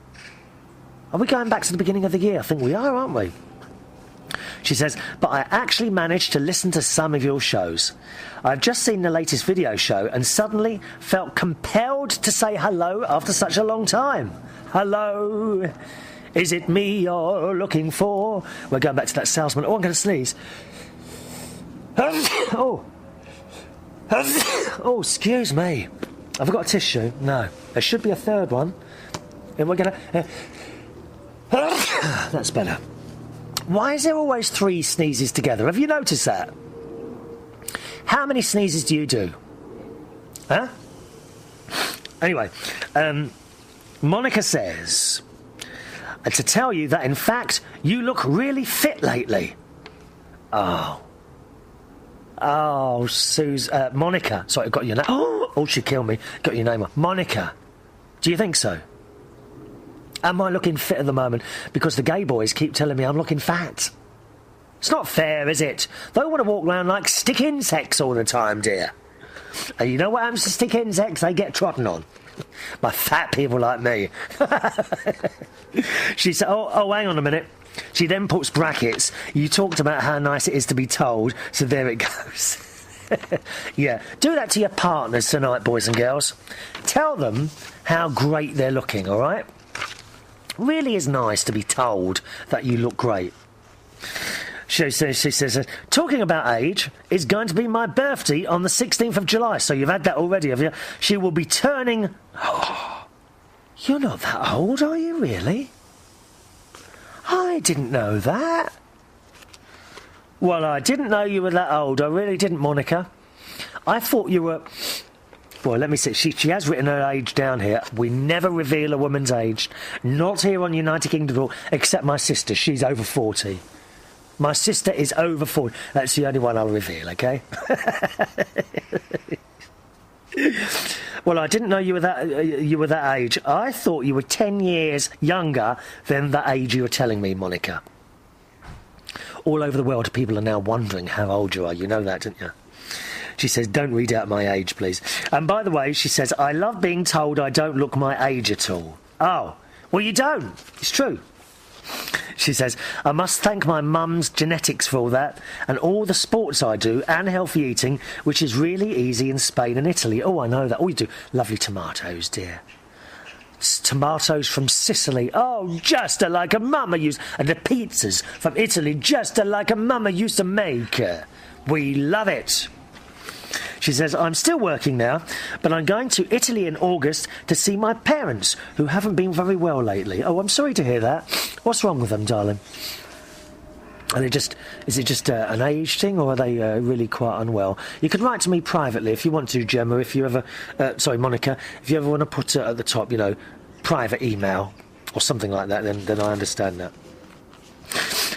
Are we going back to the beginning of the year? I think we are, aren't we? She says, but I actually managed to listen to some of your shows. I've just seen the latest video show and suddenly felt compelled to say hello after such a long time. Hello, is it me you're looking for? We're going back to that salesman. Oh, I'm going to sneeze. Oh, excuse me. Have I got a tissue? No. There should be a third one. And we're going to... That's better. Why is there always 3 sneezes together? Have you noticed that? How many sneezes do you do? Huh? Anyway, Monica says to tell you that, in fact, you look really fit lately. Oh, Monica. Sorry, I got your name. Oh, she killed me. Got your name. Monica. Do you think so? Am I looking fit at the moment? Because the gay boys keep telling me I'm looking fat. It's not fair, is it? They want to walk around like stick insects all the time, dear. And you know what happens to stick insects? They get trodden on. By fat people like me. She said, oh, hang on a minute. She then puts brackets. You talked about how nice it is to be told, so there it goes. Yeah, do that to your partners tonight, boys and girls. Tell them how great they're looking, all right? Really is nice to be told that you look great. She says, talking about age, it's going to be my birthday on the 16th of July. So you've had that already, have you? She will be turning... You're not that old, are you, really? I didn't know that. Well, I didn't know you were that old. I really didn't, Monica. I thought you were... Well, let me see. She has written her age down here. We never reveal a woman's age. Not here on United Kingdom at all, except my sister. She's over 40. My sister is over 40. That's the only one I'll reveal, OK? Well, I didn't know you were that age. I thought you were 10 years younger than the age you were telling me, Monica. All over the world, people are now wondering how old you are. You know that, don't you? She says, don't read out my age, please. And by the way, she says, I love being told I don't look my age at all. Oh, well, you don't. It's true. She says, I must thank my mum's genetics for all that, and all the sports I do, and healthy eating, which is really easy in Spain and Italy. Oh, I know that. Oh, you do. Lovely tomatoes, dear. Tomatoes from Sicily. Oh, just like a mama used... And the pizzas from Italy, just like a mama used to make. We love it. She says, I'm still working now, but I'm going to Italy in August to see my parents, who haven't been very well lately. Oh, I'm sorry to hear that. What's wrong with them, darling? Is it just an age thing, or are they really quite unwell? You can write to me privately if you want to, Gemma, if you ever... Monica, if you ever want to put at the top, private email or something like that, then I understand that.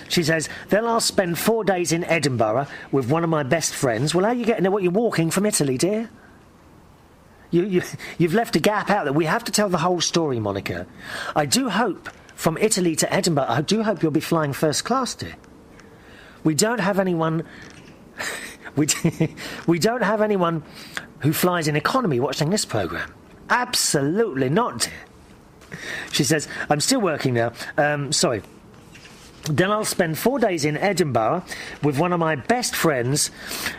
She says, then I'll spend 4 days in Edinburgh with one of my best friends. Well, how are you getting there? What, you're walking from Italy, dear? You've left a gap out there. We have to tell the whole story, Monica. I do hope, from Italy to Edinburgh, I do hope you'll be flying first class, dear. We don't have anyone... we don't have anyone who flies in economy watching this programme. Absolutely not, dear. She says, I'm still working now. Sorry. Then I'll spend 4 days in Edinburgh with one of my best friends,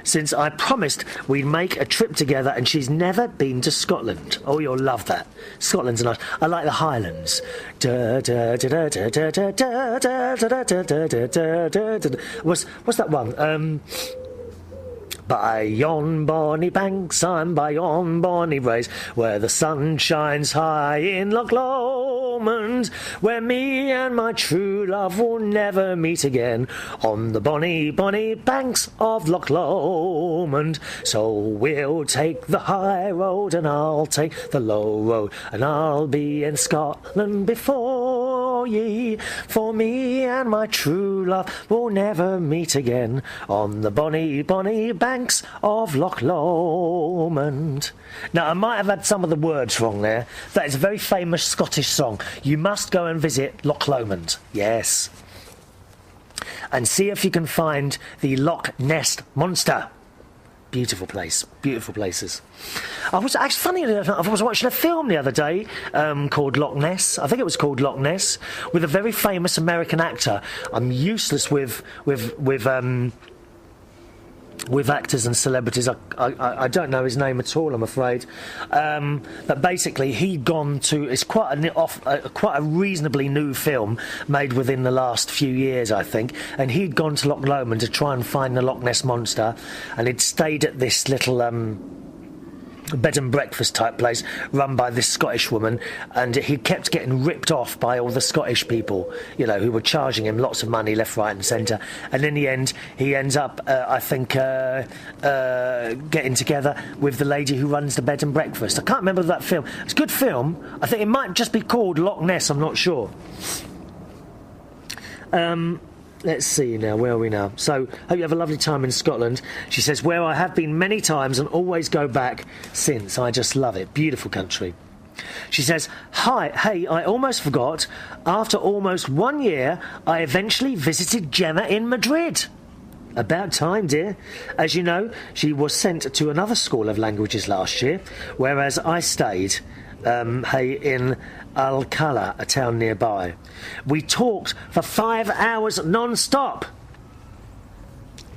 since I promised we'd make a trip together, and she's never been to Scotland. Oh, you'll love that. Scotland's nice. I like the Highlands. What's that one? By yon bonny banks, I'm by yon bonny braes, where the sun shines high in Loch Lomond, where me and my true love will never meet again, on the bonny, bonny banks of Loch Lomond. So we'll take the high road, and I'll take the low road, and I'll be in Scotland before ye, for me and my true love will never meet again, on the bonny, bonny banks of Loch Lomond. Now, I might have had some of the words wrong there. That is a very famous Scottish song. You must go and visit Loch Lomond. Yes. And see if you can find the Loch Ness monster. Beautiful place. Beautiful places. I was actually, funny enough, I was watching a film the other day called Loch Ness. I think it was called Loch Ness, with a very famous American actor. I'm useless with actors and celebrities. I don't know his name at all, I'm afraid. But basically, he'd gone to... It's quite a reasonably new film, made within the last few years, I think. And he'd gone to Loch Lomond to try and find the Loch Ness monster, and he'd stayed at this little... bed and breakfast type place run by this Scottish woman, and he kept getting ripped off by all the Scottish people, who were charging him lots of money left, right and centre. And in the end, he ends up, getting together with the lady who runs the bed and breakfast. I can't remember that film. It's a good film. I think it might just be called Loch Ness, I'm not sure. Let's see now, where are we now? So, hope you have a lovely time in Scotland. She says, where I have been many times and always go back since. I just love it. Beautiful country. She says, hey, I almost forgot. After almost 1 year, I eventually visited Gemma in Madrid. About time, dear. As you know, she was sent to another school of languages last year, whereas I stayed, in Alcalá, a town nearby. We talked for 5 hours non-stop.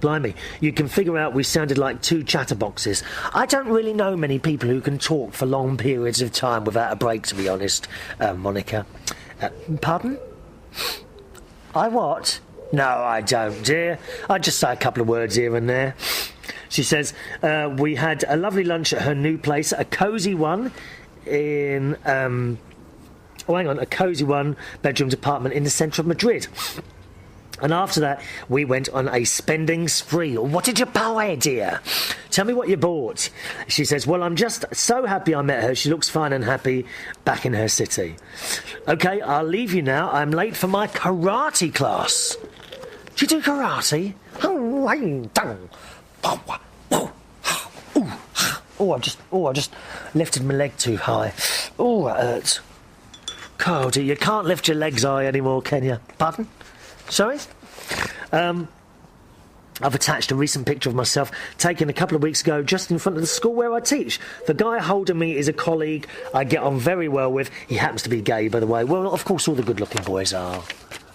Blimey, you can figure out we sounded like two chatterboxes. I don't really know many people who can talk for long periods of time without a break, to be honest, Monica. Pardon? I what? No, I don't, dear. I just say a couple of words here and there. She says, we had a lovely lunch at her new place, a cosy one in Oh, hang on, a cosy one-bedroom apartment in the centre of Madrid. And after that, we went on a spending spree. What did you buy, dear? Tell me what you bought. She says, well, I'm just so happy I met her. She looks fine and happy back in her city. OK, I'll leave you now. I'm late for my karate class. Do you do karate? I just lifted my leg too high. Oh, that hurts. God, you can't lift your legs high anymore, can you? Pardon? Sorry? I've attached a recent picture of myself taken a couple of weeks ago just in front of the school where I teach. The guy holding me is a colleague I get on very well with. He happens to be gay, by the way. Well, of course, all the good-looking boys are.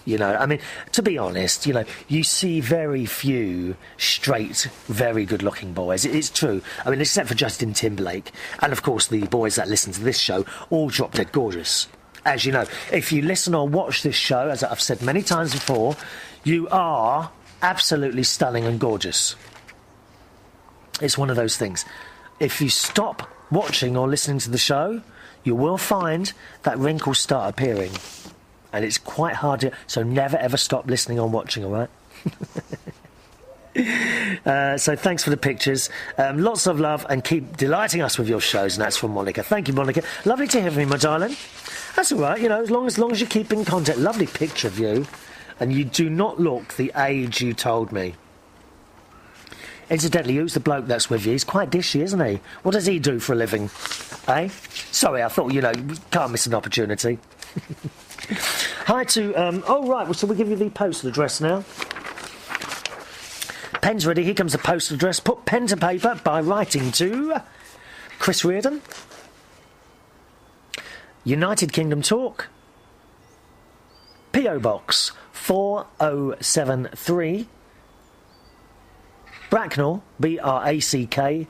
You know, I mean, to be honest, you know, you see very few straight, very good-looking boys. It's true. I mean, except for Justin Timberlake. And, of course, the boys that listen to this show all drop dead gorgeous. As you know, if you listen or watch this show, as I've said many times before, you are absolutely stunning and gorgeous. It's one of those things. If you stop watching or listening to the show, you will find that wrinkles start appearing. And it's quite hard to... So never, ever stop listening or watching, all right? So thanks for the pictures. Lots of love and keep delighting us with your shows. And that's from Monica. Thank you, Monica. Lovely to hear from you, my darling. That's all right, you know, as long as you keep in contact. Lovely picture of you. And you do not look the age you told me. Incidentally, who's the bloke that's with you? He's quite dishy, isn't he? What does he do for a living? Eh? Sorry, I thought, you know, we can't miss an opportunity. Hi to... oh, right, well, so we'll give you the postal address now. Pen's ready. Here comes the postal address. Put pen to paper by writing to Chris Reardon, United Kingdom Talk, P.O. Box 4073, Bracknell, Bracknell,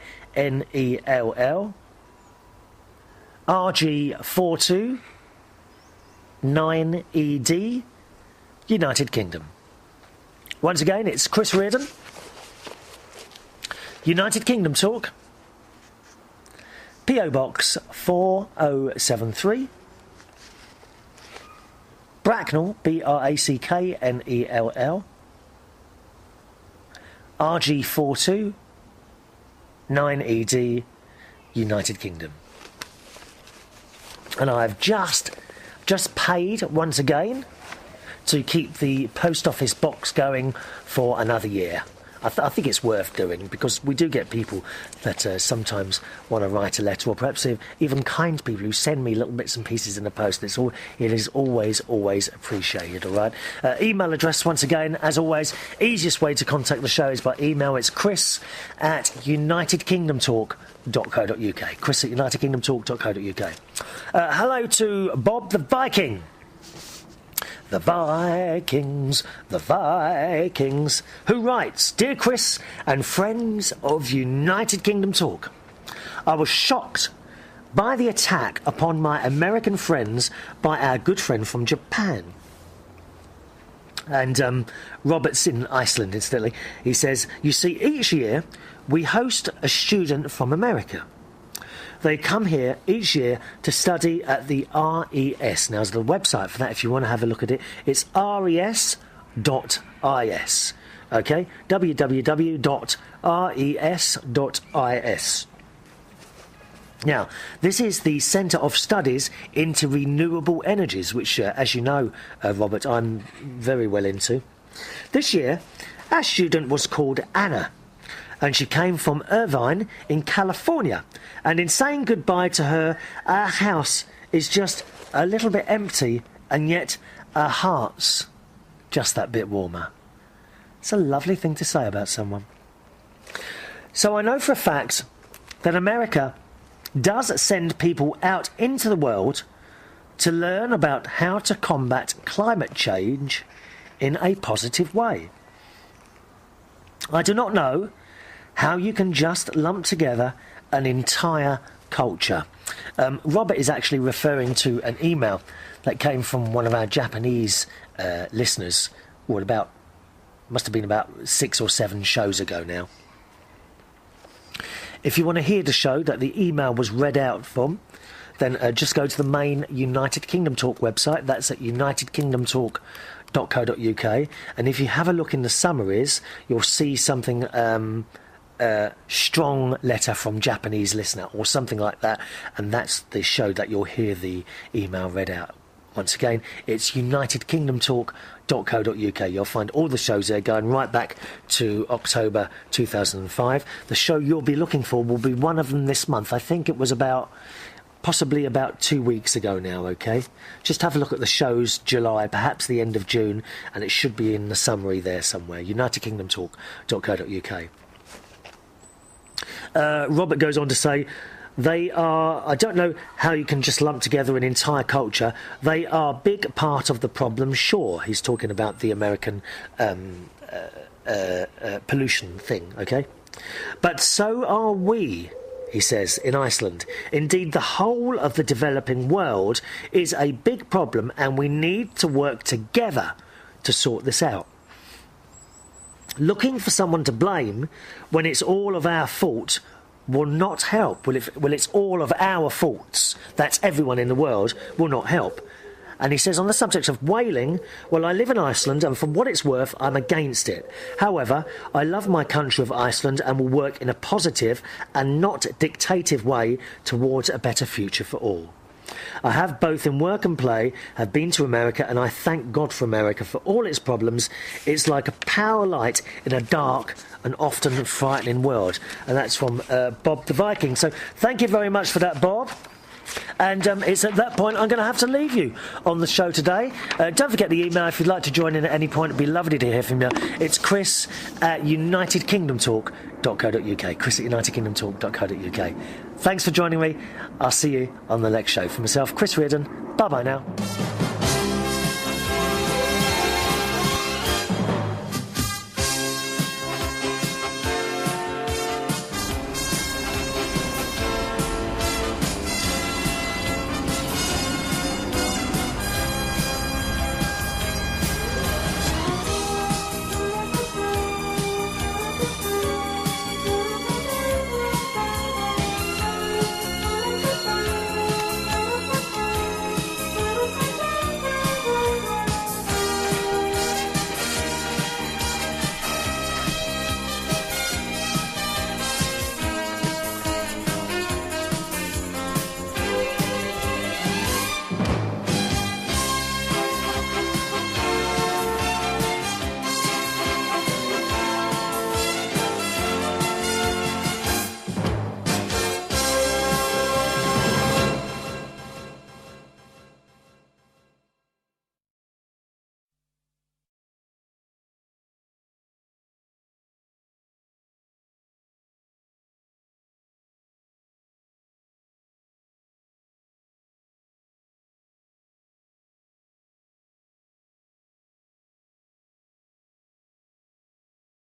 RG42 9ED, United Kingdom. Once again, it's Chris Reardon, United Kingdom Talk, P.O. Box 4073, Bracknell, Bracknell, RG42 9ED, United Kingdom. And I've just paid once again to keep the post office box going for another year. I think it's worth doing because we do get people that sometimes want to write a letter, or perhaps even kind people who send me little bits and pieces in the post. It is always appreciated, all right? Email address, once again, as always, easiest way to contact the show is by email. It's chris@unitedkingdomtalk.co.uk. chris@unitedkingdomtalk.co.uk. Hello to Bob the Viking. The Vikings, who writes, Dear Chris and friends of United Kingdom Talk, I was shocked by the attack upon my American friends by our good friend from Japan. And Robert's in Iceland, incidentally. He says, you see, each year we host a student from America. They come here each year to study at the RES. Now, there's a website for that if you want to have a look at it. It's res.is. OK? www.res.is. Now, this is the Centre of Studies into Renewable Energies, which, as you know, Robert, I'm very well into. This year, our student was called Anna, and she came from Irvine in California. And in saying goodbye to her, our house is just a little bit empty, and yet our heart's just that bit warmer. It's a lovely thing to say about someone. So I know for a fact that America does send people out into the world to learn about how to combat climate change in a positive way. I do not know how you can just lump together an entire culture. Robert is actually referring to an email that came from one of our Japanese listeners, must have been about 6 or 7 shows ago now. If you want to hear the show that the email was read out from, then just go to the main United Kingdom Talk website. That's at unitedkingdomtalk.co.uk. And if you have a look in the summaries, you'll see something, strong letter from Japanese listener or something like that. And that's the show that you'll hear the email read out. Once again, it's unitedkingdomtalk.co.uk. You'll find all the shows there going right back to October 2005. The show you'll be looking for will be one of them this month. I think it was possibly about 2 weeks ago now, OK? Just have a look at the shows, July, perhaps the end of June, and it should be in the summary there somewhere, unitedkingdomtalk.co.uk. Robert goes on to say, they are, I don't know how you can just lump together an entire culture. They are a big part of the problem, sure. He's talking about the American pollution thing, OK? But so are we, he says, in Iceland. Indeed, the whole of the developing world is a big problem, and we need to work together to sort this out. Looking for someone to blame when it's all of our fault will not help. Well, it's all of our faults, that's everyone in the world, will not help. And he says, on the subject of whaling, well, I live in Iceland, and for what it's worth, I'm against it. However, I love my country of Iceland and will work in a positive and not dictative way towards a better future for all. I have both in work and play, have been to America, and I thank God for America for all its problems. It's like a power light in a dark and often frightening world. And that's from Bob the Viking. So thank you very much for that, Bob. And it's at that point I'm going to have to leave you on the show today. Don't forget the email if you'd like to join in at any point. It'd be lovely to hear from you. It's Chris at unitedkingdomtalk.co.uk. Chris at unitedkingdomtalk.co.uk. Thanks for joining me. I'll see you on the next show. For myself, Chris Reardon. Bye-bye now.